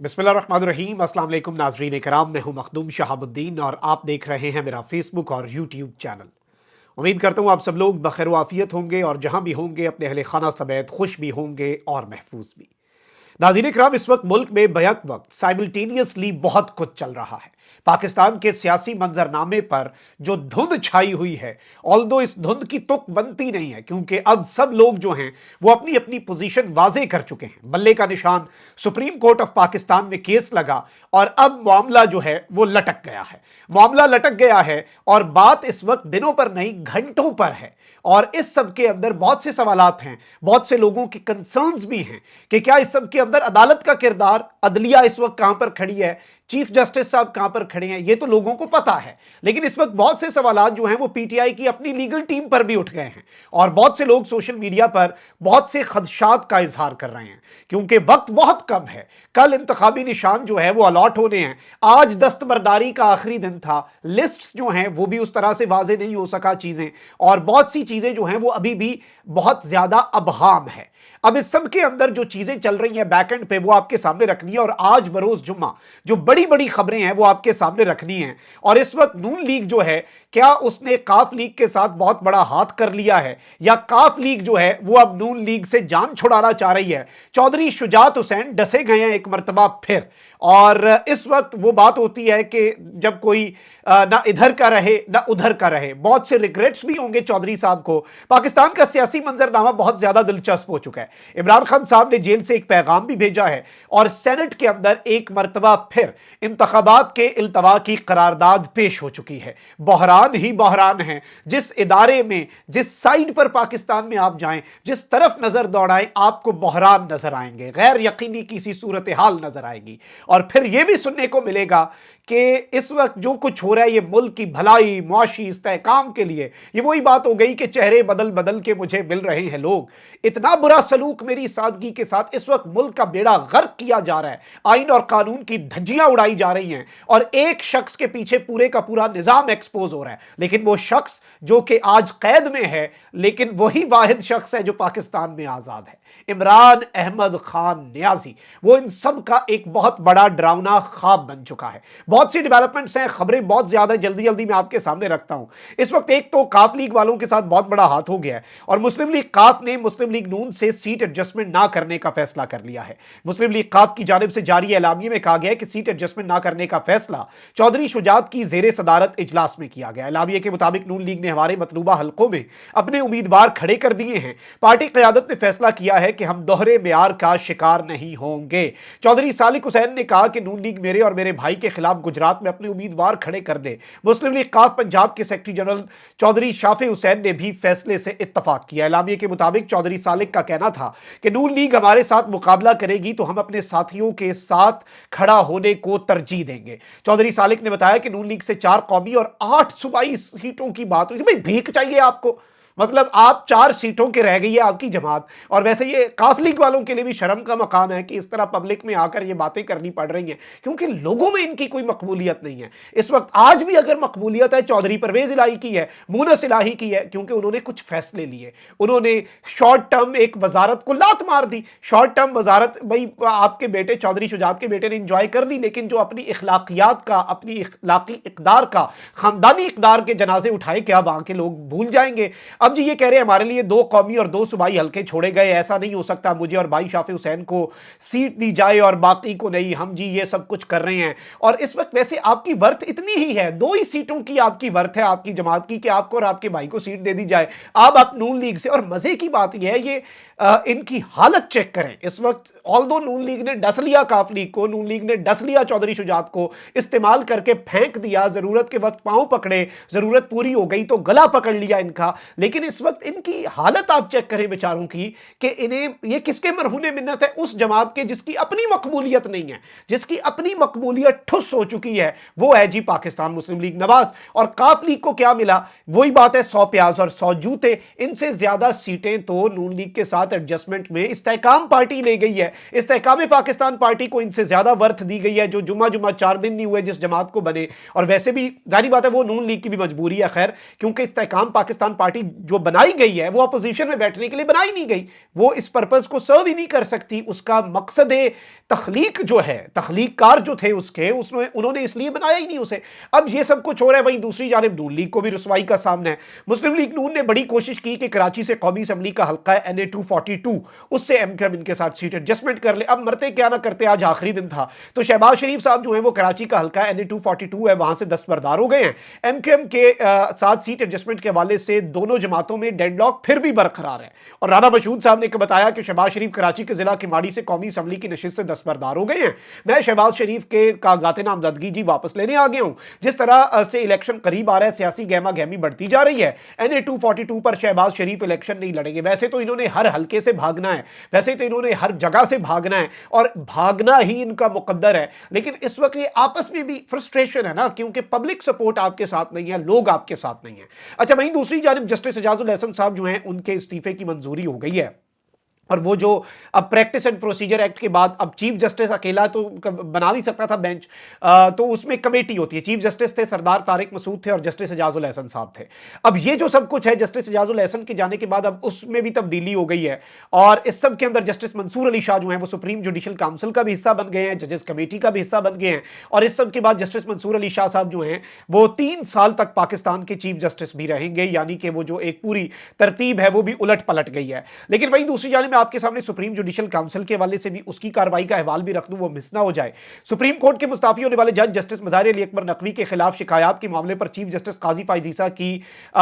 बिस्मिल्लाहिर्रहमानिर्रहीम। अस्सलाम वालेकुम नाज़रीन कराम, मैं हूं मखदूम शहाबुद्दीन और आप देख रहे हैं मेरा फेसबुक और यूट्यूब चैनल। उम्मीद करता हूं आप सब लोग बखैर आफियत होंगे और जहां भी होंगे अपने अहले खाना समेत खुश भी होंगे और महफूज भी। नाज़रीन कराम, इस वक्त मुल्क में बैक वक्त साइमल्टेनियसली बहुत कुछ चल रहा है। पाकिस्तान के सियासी मंजरनामे पर जो धुंध छाई हुई है, ऑल्दो इस धुंध की तुक बनती नहीं है, क्योंकि अब सब लोग जो हैं वो अपनी अपनी पोजीशन वाजे कर चुके हैं। बल्ले का निशान सुप्रीम कोर्ट ऑफ पाकिस्तान में केस लगा और अब मामला जो है वो लटक गया है। मामला लटक गया है और बात इस वक्त दिनों पर नहीं घंटों पर है। और इस सब के अंदर बहुत से सवालात हैं, बहुत से लोगों की कंसर्न्स भी हैं कि क्या इस सब के अंदर अदालत का किरदार, अदलिया इस वक्त कहां पर खड़ी है, चीफ जस्टिस साहब कहां पर खड़े हैं, ये तो लोगों को पता है। लेकिन इस वक्त बहुत से सवालात जो हैं वो पीटीआई की अपनी लीगल टीम पर भी उठ गए हैं और बहुत से लोग सोशल मीडिया पर बहुत से खदशात का इजहार कर रहे हैं, क्योंकि वक्त बहुत कम है। कल इंतखाबी निशान जो है वो अलॉट होने हैं, आज दस्तबरदारी का आखिरी दिन था, लिस्ट जो हैं वो भी उस तरह से वाजे नहीं हो सका चीजें, और बहुत सी चीजें जो हैं वो अभी भी बहुत ज्यादा अबहाम है। अब इस सब के अंदर जो चीजें चल रही हैं बैक एंड पे वो आपके सामने रखनी है और आज बरोज जुम्मा जो बड़ी बड़ी खबरें हैं वो आपके सामने रखनी है। और इस वक्त नून लीग जो है, क्या उसने काफ लीग के साथ बहुत बड़ा हाथ कर लिया है, या काफ लीग जो है वो अब नून लीग से जान छुड़ाना चाह रही है। चौधरी शुजात हुसैन डसे गए हैं एक मर्तबा फिर। और इस वक्त वो बात होती है कि जब कोई ना इधर का रहे ना उधर का रहे, बहुत से रिग्रेट्स भी होंगे चौधरी साहब को। पाकिस्तान का सियासी मंजरनामा बहुत ज्यादा दिलचस्प हो चुका है। इमरान खान साहब ने जेल से एक पैगाम भी भेजा है और सेनेट के अंदर एक मर्तबा फिर इंतखाबात के इल्तवा की करारदाद पेश हो चुकी है। बहरान ही बहरान है। जिस इदारे में, जिस साइड पर पाकिस्तान में आप जाएं, जिस तरफ नजर दौड़ाएं, आपको बहरान नजर आएंगे, गैर यकीनी किसी सूरत हाल नजर आएगी। और फिर यह भी सुनने को मिलेगा कि इस वक्त जो कुछ हो रहा है ये मुल्क की भलाई, मुआशी इस्तेहकाम के लिए, ये वही बात हो गई कि चेहरे बदल बदल के मुझे मिल रहे हैं लोग। इतना बुरा सलूक मेरी सादगी के साथ इस वक्त मुल्क का बेड़ा गर्क किया जा रहा है, आइन और कानून की धज्जियां उड़ाई जा रही हैं और एक शख्स के पीछे पूरे का पूरा निजाम एक्सपोज हो रहा है। लेकिन वो शख्स जो कि आज कैद में है, लेकिन वही वाहिद शख्स है जो पाकिस्तान में आजाद है, इमरान अहमद खान नियाजी। वो इन सब का एक बहुत बड़ा डरावना ख्वाब बन चुका है। बहुत सी डेवलपमेंट्स हैं, खबरें बहुत ज्यादा जल्दी जल्दी मैं आपके सामने रखता हूं। इस वक्त एक तो काफ लीग वालों के साथ बहुत बड़ा हाथ हो गया है और मुस्लिम लीग काफ ने मुस्लिम लीग नून से सीट एडजस्टमेंट ना करने का फैसला कर लिया है। मुस्लिम लीग काफ की जानिब से जारी एलामिये में कहा गया है कि सीट एडजस्टमेंट ना करने का फैसला चौधरी शुजात की जेर सदारत इजलास में किया गया। एलामिये के मुताबिक नून लीग ने हमारे मतलूबा हलकों में अपने उम्मीदवार खड़े कर दिए हैं। पार्टी क़यादत ने फैसला किया है कि हम दोहरे मेयार का शिकार नहीं होंगे। चौधरी सालिक हुसैन ने कहा कि नून लीग मेरे और मेरे भाई के खिलाफ गुजरात में अपने उम्मीदवार खड़े कर दे। मुस्लिम लीग काफ पंजाब के सेक्रेटरी जनरल चौधरी शाफे हुसैन ने भी फैसले से इत्तफाक किया। एलामिये के मुताबिक चौधरी सालिक का कहना था कि नून लीग हमारे साथ मुकाबला करेगी तो हम अपने साथियों के साथ खड़ा होने को तरजीह देंगे। चौधरी सालिक ने बताया कि नून लीग से 4 कौमी और 8 सूबाई सीटों की बात हुई। भाई भीख चाहिए आपको, मतलब आप 4 सीटों के रह गई है आपकी जमात। और वैसे ये काफ लीग वालों के लिए भी शर्म का मकाम है कि इस तरह पब्लिक में आकर ये बातें करनी पड़ रही हैं, क्योंकि लोगों में इनकी कोई मकबूलियत नहीं है इस वक्त। आज भी अगर मकबूलियत है, चौधरी परवेज इलाही की है, मुनस इलाही की है, क्योंकि उन्होंने कुछ फैसले लिए। उन्होंने शॉर्ट टर्म एक वजारत को लात मार दी। शॉर्ट टर्म वजारत भाई आपके बेटे चौधरी शुजात के बेटे ने इंजॉय कर ली, लेकिन जो अपनी इखलाकियात का, अपनी इखलाकी इकदार का, खानदानी इकदार के जनाजे उठाए, क्या वहां के लोग भूल जाएंगे? अब जी ये कह रहे हैं हमारे लिए 2 कौमी और 2 सूबाई हल्के छोड़े गए, ऐसा नहीं हो सकता, मुझे और भाई शाफे हुसैन को सीट दी जाए और बाकी को नहीं, हम जी ये सब कुछ कर रहे हैं। और इस वक्त वैसे आपकी वर्थ इतनी ही है, 2 ही सीटों की आपकी वर्थ है आपकी जमात की, कि आपको और आपके भाई को सीट दे दी जाए। आप नून लीग से, और मजे की बात यह है, ये इनकी हालत चेक करें इस वक्त। ऑल्दो नून लीग ने डस लिया काफ लीग को, नून लीग ने डस लिया चौधरी शुजात को, इस्तेमाल करके फेंक दिया, जरूरत के वक्त पांव पकड़े, जरूरत पूरी हो गई तो गला पकड़ लिया इनका। लेकिन इस वक्त इनकी हालत आप चेक करें बेचारों की, कि इन्हें ये किसके मरहूने मिन्नत है? उस जमात के जिसकी अपनी मकबूलियत नहीं है, जिसकी अपनी मकबूलियत ठुस हो चुकी है, वो है जी पाकिस्तान मुस्लिम लीग नवाज। और काफ लीग को क्या मिला? वही बात है, 100 प्याज और 100 जूते। इनसे ज्यादा सीटें तो नून लीग के साथ साथ एडजस्टमेंट में इस्तेहकाम पार्टी ले गई है। इस्तेहकाम पाकिस्तान पार्टी को इनसे ज़्यादा वर्थ दी गई है, जो जुम्मा 4 दिन नहीं हुए जिस जमात को बने, और वैसे भी जाहिर बात है वो नून लीग की भी मजबूरी है खैर, क्योंकि इस्तेहकाम पाकिस्तान पार्टी जो बनाई गई है वो अपोजिशन में बैठने के लिए बनाई नहीं गई, वो इस पर्पज़ को सर्व ही नहीं कर सकती। उसका मकसद तख्लीक जो है, तख्लीककार जो थे उसके, उसमें उन्होंने इसलिए बनाया ही नहीं उसे। अब ये सब कुछ हो रहा है। वहीं दूसरी जानिब नून लीग को भी रुसवाई का सामना है। मुस्लिम लीग नून ने बड़ी कोशिश की कि कराची से कौमी असम्बली का हल्का है NA 242, उससे एमकेएम इनके साथ सीट एडजस्टमेंट कर ले। अब मरते क्या ना करते, आज आखिरी दिन था, तो शहबाज शरीफ साहब जो है वो कराची का हल्का NA 242 है, वहां से दस्तबरदार हो गए हैं। एमकेएम के साथ सीट एडजस्टमेंट के हवाले से दोनों जमातों में डेडलॉक फिर भी बरकरार है। और राना मशहूद साहब ने बताया कि शहबाज शरीफ कराची के जिला किमाड़ी से कौमी असम्बली की नशिस्त से दस्तबरदार हो गए हैं। मैं शहबाज शरीफ के कागजात नामजदगी जी वापस लेने आ गया हूं। जिस तरह से इलेक्शन करीब आ रहा है, सियासी गहमा गहमी बढ़ती जा रही है। NA 242 पर शहबाज शरीफ इलेक्शन नहीं लड़ेंगे। वैसे तो इन्होंने हर हल्के से भागना है, वैसे तो इन्होंने हर जगह से भागना है, और भागना ही इनका मुकद्दर है। लेकिन इस वक्त ये आपस में भी फ्रस्ट्रेशन है ना, क्योंकि पब्लिक सपोर्ट आपके साथ नहीं है, लोग आपके साथ नहीं है। अच्छा, वहीं दूसरी जानिब जस्टिस एजाजुल एहसन साहब जो हैं, उनके इस्तीफे की मंजूरी हो गई है। और वो जो अब प्रैक्टिस एंड प्रोसीजर एक्ट के बाद अब चीफ जस्टिस अकेला तो बना नहीं सकता था बेंच, तो उसमें कमेटी होती है। चीफ जस्टिस थे सरदार तारिक मसूद थे और जस्टिस एजाजुल एहसन साहब थे। अब ये जो सब कुछ है, जस्टिस एजाजुल एहसन के जाने के बाद अब उसमें भी तब्दीली हो गई है, और इस सब के अंदर जस्टिस मंसूर अली शाह जो है वो सुप्रीम जुडिशल काउंसिल का भी हिस्सा बन गए हैं, जजेस कमेटी का भी हिस्सा बन गए हैं। और इस सब के बाद जस्टिस मंसूर अली शाह साहब जो हैं वो 3 साल तक पाकिस्तान के चीफ जस्टिस भी रहेंगे, यानी कि वो जो एक पूरी तरतीब है वो भी उलट पलट गई है। लेकिन वहीं दूसरी जानिब मैं आपके सामने सुप्रीम जुडिशल काउंसिल के हवाले से भी उसकी कार्रवाई का अहवाल भी रख दूं, वो मिस ना हो जाए। सुप्रीम कोर्ट के मुस्ताफी होने वाले जज जस्टिस मज़ार अली अकबर नकवी के खिलाफ शिकायत के मामले पर चीफ जस्टिस काजी फाइज ईसा की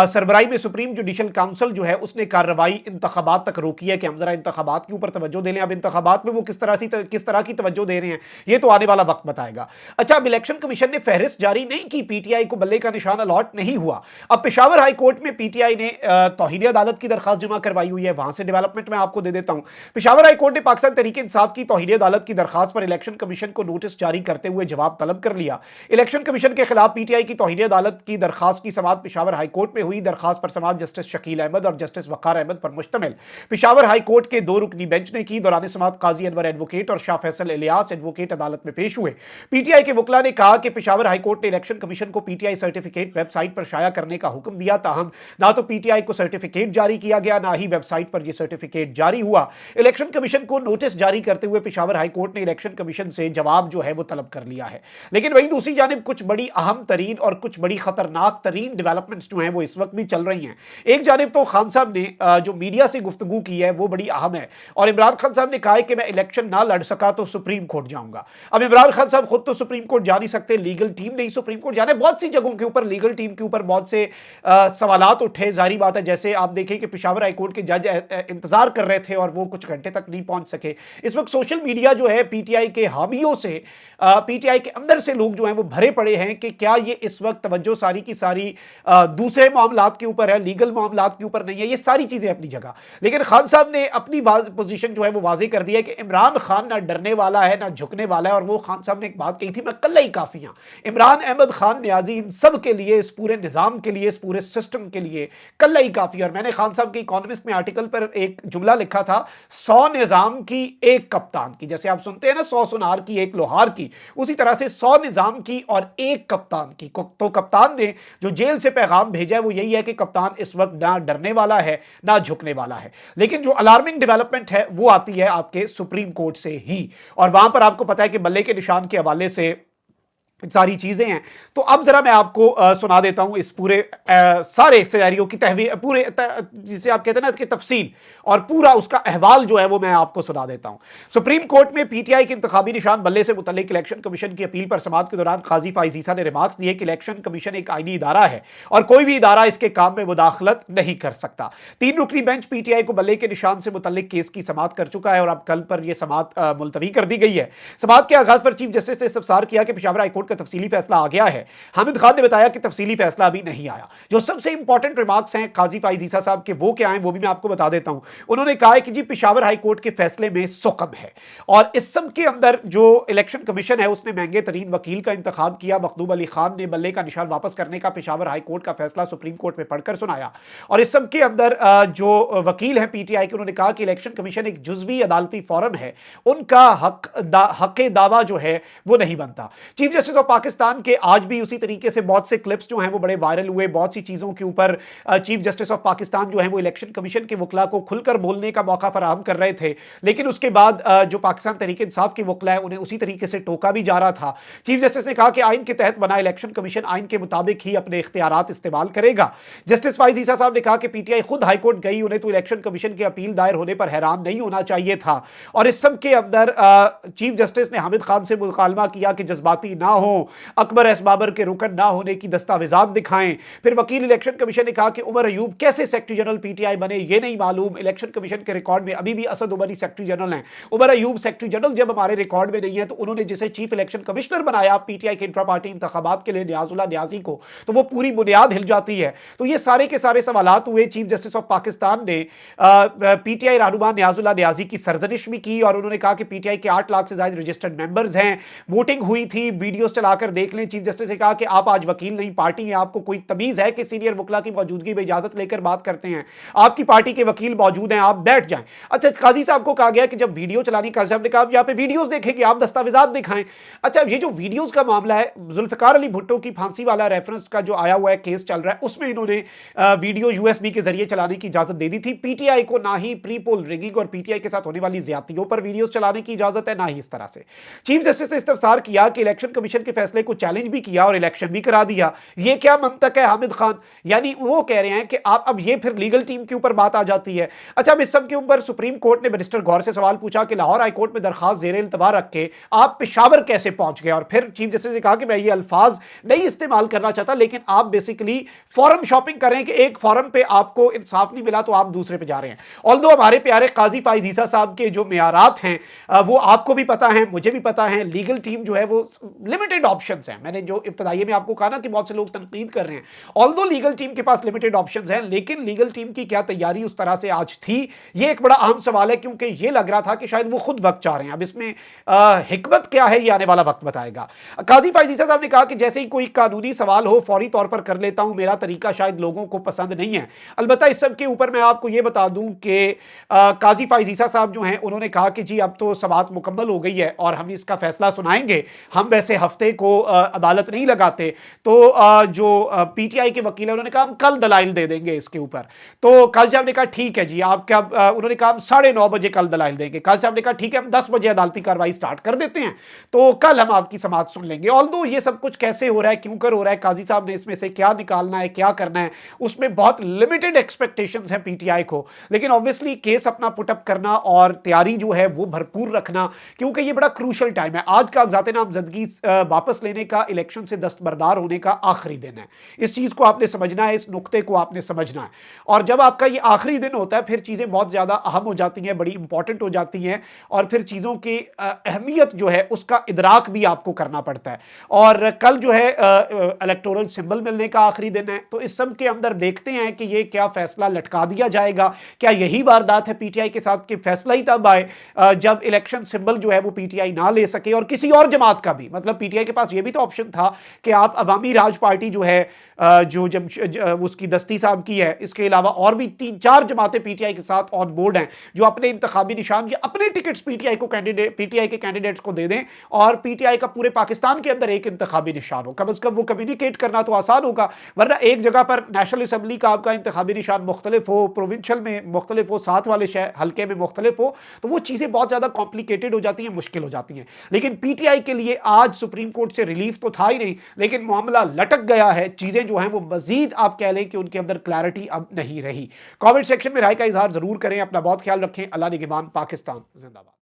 सरबराही में सुप्रीम जुडिशल काउंसिल जो है उसने कार्रवाई इंतखाबात तक रोकी है कि हम जरा इंतखाबात के ऊपर तवज्जो दे लें। अब इंतखाबात में वो किस तरह की तवज्जो दे रहे हैं ये तो आने वाला वक्त बताएगा। अच्छा, अब इलेक्शन कमीशन ने फहरिस्त जारी नहीं की, पीटीआई को बल्ले का निशान अलॉट नहीं हुआ। अब पेशावर हाई कोर्ट में पीटीआई ने तौहीन अदालत की दरखास्त जमा करवाई हुई है, वहां से डेवलपमेंट मैं आपको दे देता हूं। पेशावर हाई कोर्ट ने पाकिस्तान तहरीक इंसाफ की तौहीन अदालत की दरखास्त पर इलेक्शन कमीशन को नोटिस जारी करते हुए जवाब तलब कर लिया। इलेक्शन कमीशन के खिलाफ पीटीआई की तौहीन अदालत की दरखास्त की समाअत पेशावर हाई कोर्ट में हुई। दरखास्त पर समाअत जस्टिस शकील अहमद और जस्टिस वकार अहमद पर मुश्तमिल पेशावर हाई कोर्ट के 2 रुकनी बेंच ने की। दौरान समाअत काजी अनवर एडवोकेट और शाह फैसल इलियास एडवोकेट अदालत में पेश हुए। पीटीआई के वकला ने कहा कि पेशावर हाई कोर्ट ने इलेक्शन कमीशन को पीटीआई सर्टिफिकेट वेबसाइट पर शाया करने का हुक्म दिया, ताहम ना तो पीटीआई को सर्टिफिकेट जारी किया गया, ना ही वेबसाइट पर यह सर्टिफिकेट जारी हुआ। इलेक्शन कमीशन को नोटिस जारी करते हुए पेशावर हाई कोर्ट ने इलेक्शन कमीशन से जवाब जो है वो तलब कर लिया है। लेकिन वहीं दूसरी जानिब कुछ बड़ी अहम तरीन और कुछ बड़ी खतरनाक तरीन डेवलपमेंट्स जो हैं वो इस वक्त भी चल रही हैं। एक जानिब तो खान साहब ने जो मीडिया से गुफ्तगू की है वो बड़ी अहम है, और इमरान खान साहब ने कहा है कि मैं इलेक्शन ना लड़ सका तो सुप्रीम कोर्ट जाऊंगा। अब इमरान खान साहब खुद तो सुप्रीम कोर्ट जा नहीं सकते, लीगल टीम नहीं सुप्रीम कोर्ट जाना है। बहुत सी जगहों के ऊपर लीगल टीम के ऊपर बहुत से सवालात उठे, जारी बात है। जैसे आप देखें कि पेशावर हाई कोर्ट के जज इंतजार कर रहे थे और वो कुछ घंटे तक नहीं पहुंच सके। इस वक्त सोशल मीडिया जो है पीटीआई के हामियों से, पीटीआई के अंदर से लोग जो हैं वो भरे पड़े हैं कि क्या ये इस वक्त तवज्जो सारी की सारी दूसरे मामलात के ऊपर है, लीगल मामलात के ऊपर नहीं है। ये सारी चीजें अपनी जगह, लेकिन खान साहब ने अपनी पोजीशन जो है वो वाजे कर दी है कि इमरान खान ना डरने वाला है ना झुकने वाला है। और वो खान साहब ने एक बात कही थी, मैं कल्ला ही काफी हूं। इमरान अहमद खान न्याजी इन सब के लिए, इस पूरे निजाम के लिए, इस पूरे सिस्टम के लिए कल्ला ही काफी। और मैंने खान साहब के इकोनॉमिस्ट में आर्टिकल पर एक जुमला लिखा था, 100 निजाम की एक कप्तान की। जैसे आप सुनते हैं ना 100 सुनार की एक लोहार की, उसी तरह से 100 निजाम की और एक कप्तान की। तो कप्तान ने जो जेल से पैगाम भेजा है वो यही है कि कप्तान इस वक्त ना डरने वाला है ना झुकने वाला है। लेकिन जो अलार्मिंग डेवलपमेंट है वो आती है आपके सुप्रीम कोर्ट से ही, और वहां पर आपको पता है कि बल्ले के निशान के हवाले से सारी चीजें हैं। तो अब जरा मैं आपको सुना देता हूं इस पूरे सारे सिनेरियो की पूरे जिसे आप कहते हैं ना कि तफसील और पूरा उसका अहवाल जो है वो मैं आपको सुना देता हूं। सुप्रीम कोर्ट में पीटीआई के इंतखाबी निशान बल्ले से मुतल्लिक इलेक्शन कमीशन की अपील पर समाअत के दौरान काजी फाइज ईसा ने रिमार्क्स दिए कि इलेक्शन कमीशन एक आईनी इदारा है और कोई भी इदारा इसके काम में मुदाखलत नहीं कर सकता। 3 रुकनी बेंच पीटीआई को बल्ले के निशान से मुतल्लिक केस की समाअत कर चुका है और अब कल पर यह समाअत मुलतवी कर दी गई है। समाअत के आगाज पर चीफ जस्टिस ने इस्तफसार किया कि पेशावर हाई कोर्ट कोर्ट का तफसीली फैसला आ गया है। हामिद खान ने बताया कि तफसीली फैसला अभी नहीं आया। जो सबसे इंपॉर्टेंट रिमार्क्स हैं काजी फाइज ईसा साहब के, वो क्या हैं वो भी मैं आपको बता देता हूं। उन्होंने कहा है कि जी पेशावर हाई कोर्ट के फैसले में सुकम है, और इस सब के अंदर जो इलेक्शन कमीशन है उसने महंगे तरीन वकील का इंतखाब किया। मखदूम अली खान ने बल्ले का निशान वापस करने का पेशावर हाई कोर्ट का फैसला सुप्रीम कोर्ट में पढ़कर सुनाया, और इस सब के अंदर जो वकील हैं पीटीआई के, उन्होंने कहा कि इलेक्शन कमीशन एक जुज़वी अदालती फोरम है, उनका हक दावा जो है वो नहीं बनता। चीफ जस्टिस ऑफ पाकिस्तान के आज भी उसी तरीके से बहुत से क्लिप्स जो हैं वो बड़े वायरल हुए। बहुत सी चीज़ों के ऊपर चीफ जस्टिस ऑफ पाकिस्तान जो है वो इलेक्शन कमीशन के वकला को खुलकर बोलने का मौका फराहम कर रहे थे, लेकिन उसके बाद जो पाकिस्तान तहरीक इंसाफ के वकला है उन्हें उसी तरीके से टोका भी जा रहा था। चीफ जस्टिस ने कहा कि आइन के तहत बना इलेक्शन कमीशन आइन के मुताबिक ही अपने इख्तियारात इस्तेमाल करेगा। जस्टिस फाइज ईसा साहब ने कहा कि पीटीआई खुद हाईकोर्ट गई, उन्हें तो इलेक्शन कमीशन की अपील दायर होने पर हैरान नहीं होना चाहिए था। और इस सब के अंदर चीफ जस्टिस ने हामिद खान से मुकालमा किया कि जज्बाती ना हो, अकबर एस बाबर के रुकन ना होने की दस्तावेजात दिखाएं। फिर वकील इलेक्शन कमीशन ने कहा कि उमर अयूब कैसे सेक्रेटरी जनरल पीटीआई बने ये नहीं मालूम, इलेक्शन कमीशन के रिकॉर्ड में अभी भी असद उमर ही सेक्रेटरी जनरल हैं। उमर अयूब सेक्रेटरी जनरल जब हमारे रिकॉर्ड में नहीं है, तो उन्होंने जिसे चीफ इलेक्शन कमिश्नर बनाया पीटीआई के इंट्रा पार्टी इंतखाबात के लिए न्याजुल्ला न्याजी को, तो वो पूरी बुनियाद हिल जाती है। तो ये सारे के सारे सवालात हुए। चीफ जस्टिस ऑफ पाकिस्तान ने पीटीआई रहनुमा न्याजुल्ला न्याजी की सरजनिश भी की, और उन्होंने कहा कि पीटीआई के 8 लाख से ज्यादा रजिस्टर्ड मेंबर्स हैं, वोटिंग हुई थी, वीडियोस चलाकर देख लें। चीफ जस्टिस ने कहा कि आप आज वकील नहीं पार्टी हैं, आपको कोई तमीज है कि सीनियर वकला की मौजूदगी में इजाजत लेकर बात करते हैं? आपकी पार्टी के वकील मौजूद हैं, आप बैठ जाएं। अच्छा, काजी साहब को कहा गया कि जब वीडियो चलानी, काजी साहब ने कहा यहाँ पे वीडियोस देखेंगे, आप दस्तावेजात दिखाएं। अच्छा, ये जो वीडियोस का मामला है, जुल्फिकार अली भुट्टो की फांसी वाला रेफरेंस का जो आया हुआ है केस चल रहा है, उसमें इन्होंने वीडियो यूएसबी के जरिए चलाने की इजाजत दे दी थी। पीटीआई को ना ही प्री पोल रिगिंग और पीटीआई के साथ होने वाली ज्यादतियों पर वीडियोस चलाने की इजाजत है, ना ही इस तरह से। चीफ जस्टिस ने इस्तफसार किया कि इलेक्शन कमीशन के फैसले को चैलेंज भी किया और इलेक्शन भी करा दिया। ये क्या मंतक है हामिद खान? यानी वो कह रहे हैं कि आप, अब ये फिर लीगल टीम के ऊपर बात आ जाती है। अच्छा, अब इस सब के ऊपर सुप्रीम कोर्ट ने मिनिस्टर गौर से सवाल पूछा कि लाहौर हाई कोर्ट में दरखास्त ज़ेर इल्तवा रख के आप पेशावर कैसे पहुंच गए? और फिर चीफ जस्टिस ने कहा कि मैं ये अल्फाज नहीं इस्तेमाल करना चाहता, लेकिन आप बेसिकली फॉरम शॉपिंग कर रहे हैं कि एक फॉरम पे आपको इंसाफ नहीं मिला तो आप दूसरे पे जा रहे हैं। ऑल्दो हमारे प्यारे काजी फाइज ईसा साहब के जो मेयारात हैं वो आपको भी पता है, मुझे भी पता है। लीगल टीम जो है वो लिमिटेड ऑप्शंस हैं। मैंने जो इब्तदाई में आपको कहा ना कि बहुत से लोग तनकीद कर रहे हैं, ऑल्दो लीगल टीम के पास लिमिटेड ऑप्शंस हैं, लेकिन लीगल टीम की क्या तैयारी उस तरह से आज थी, ये एक बड़ा अहम सवाल है, क्योंकि ये लग रहा था कि शायद वो खुद वक्त चाह रहे हैं। अब इसमें हिकमत क्या है ये आने वाला वक्त बताएगा। काजी फाइज ईसा साहब ने कहा कि जैसे ही कोई कानूनी सवाल हो फौरी तौर पर कर लेता हूं, मेरा तरीका शायद लोगों को पसंद नहीं है। अलबत्ता इस सब के ऊपर मैं आपको ये बता दूं कि काजी फाइज ईसा साहब जो हैं उन्होंने कहा कि जी अब तो समाअत मुकम्मल हो गई है और हम इसका फैसला सुनाएंगे। हम वैसे हफ्ते को अदालत नहीं लगाते, तो जो पीटीआई के वकील है उन्होंने कहा हम कल दलाइल दे देंगे इसके ऊपर। तो काजी साहब ने कहा ठीक है जी, आप क्या, उन्होंने कहा हम 9:30 बजे कल दलाइल देंगे। काजी साहब ने कहा ठीक है, हम 10 बजे अदालती कार्रवाई स्टार्ट कर देते हैं, तो कल हम आपकी समाअत सुन लेंगे। ऑल्दो ये सब कुछ कैसे हो रहा है, क्यों कर हो रहा है, काजी साहब ने इसमें से क्या निकालना है, क्या करना है, उसमें बहुत लिमिटेड एक्सपेक्टेशंस हैं पीटीआई को। लेकिन ऑब्वियसली केस अपना पुटअप करना और तैयारी जो है वो भरपूर रखना, क्योंकि ये बड़ा क्रूशल टाइम है। आज का ज़ाते नामजदगी वापस लेने का, इलेक्शन से दस्तबरदार होने का आखिरी दिन है। इस चीज़ को आपने समझना है, इस नुक्ते को आपने समझना है। और जब आपका ये आखिरी दिन होता है फिर चीज़ें बहुत ज़्यादा अहम हो जाती हैं, बड़ी इंपॉर्टेंट हो जाती हैं, और फिर चीज़ों की अहमियत जो है उसका इदराक भी आपको करना पड़ता है। और कल जो है इलेक्टोरल सिंबल मिलने का आखिरी दिन है, तो इस सब के अंदर देखते हैं कि ये क्या फैसला लटका दिया जाएगा। क्या यही वारदात है पीटीआई के साथ कि फैसला ही तब आए जब इलेक्शन सिंबल जो है वो पीटीआई ना ले सके, और किसी और जमात का भी, मतलब पीटीआई के पास ये भी तो ऑप्शन था कि आप अवामी राज पार्टी जो है जो उसकी दस्ती साहब की है, इसके अलावा और भी 3-4 जमातें पीटीआई के साथ ऑन बोर्ड हैं जो अपने इंतखाबी निशान या अपने टिकट्स पीटीआई के कैंडिडेट्स को दे दें, और पीटीआई का पूरे पाकिस्तान के अंदर एक इंतखाबी निशान हो। कम अज कम वो कम्युनिकेट करना तो आसान होगा, वरना एक जगह पर नेशनल असम्बली का आपका इंतखाबी निशान मुख्तलिफ हो, प्रोविंशियल में मुख्तलिफ हो, साथ वाले हल्के में मुख्तलिफ हो, तो वो चीज़ें बहुत ज़्यादा कॉम्प्लिकेटेड हो जाती हैं, मुश्किल हो जाती हैं। लेकिन पीटीआई के लिए आज सुप्रीम कोर्ट से रिलीफ तो था ही नहीं, लेकिन मामला लटक गया है। चीज़ें जो हैं वो मजीद आप कह लें कि उनके अंदर क्लैरिटी अब नहीं रही। कमेंट सेक्शन में राय का इजहार जरूर करें। अपना बहुत ख्याल रखें। अल्लाह निगहबान। पाकिस्तान जिंदाबाद।